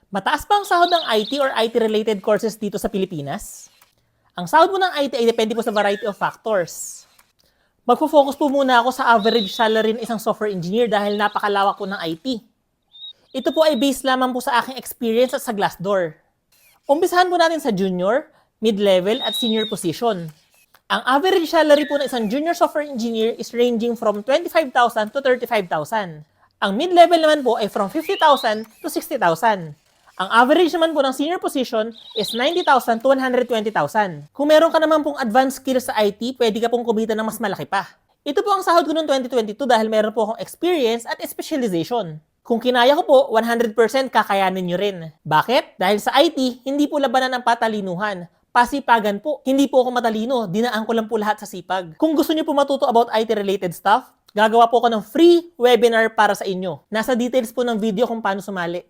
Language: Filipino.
Mataas ba ang sahod ng IT or IT-related courses dito sa Pilipinas? Ang sahod po ng IT ay depende po sa variety of factors. Magfo-focus po muna ako sa average salary ng isang software engineer dahil napakalawak po ng IT. Ito po ay based lamang po sa aking experience at sa Glassdoor. Umpisahan po natin sa junior, mid-level at senior position. Ang average salary po ng isang junior software engineer is ranging from 25,000 to 35,000. Ang mid-level naman po ay from 50,000 to 60,000. Ang average naman po ng senior position is 90,000 to 120,000. Kung meron ka naman pong advanced skills sa IT, pwede ka pong kumita ng mas malaki pa. Ito po ang sahod ko noong 2022 dahil meron po akong experience at specialization. Kung kinaya ko po, 100% kakayanin nyo rin. Bakit? Dahil sa IT, hindi po labanan ng patalinuhan. Pasipagan po. Hindi po ako matalino. Dinaan ko lang po lahat sa sipag. Kung gusto niyo po matuto about IT-related stuff, gagawa po ako ng free webinar para sa inyo. Nasa details po ng video kung paano sumali.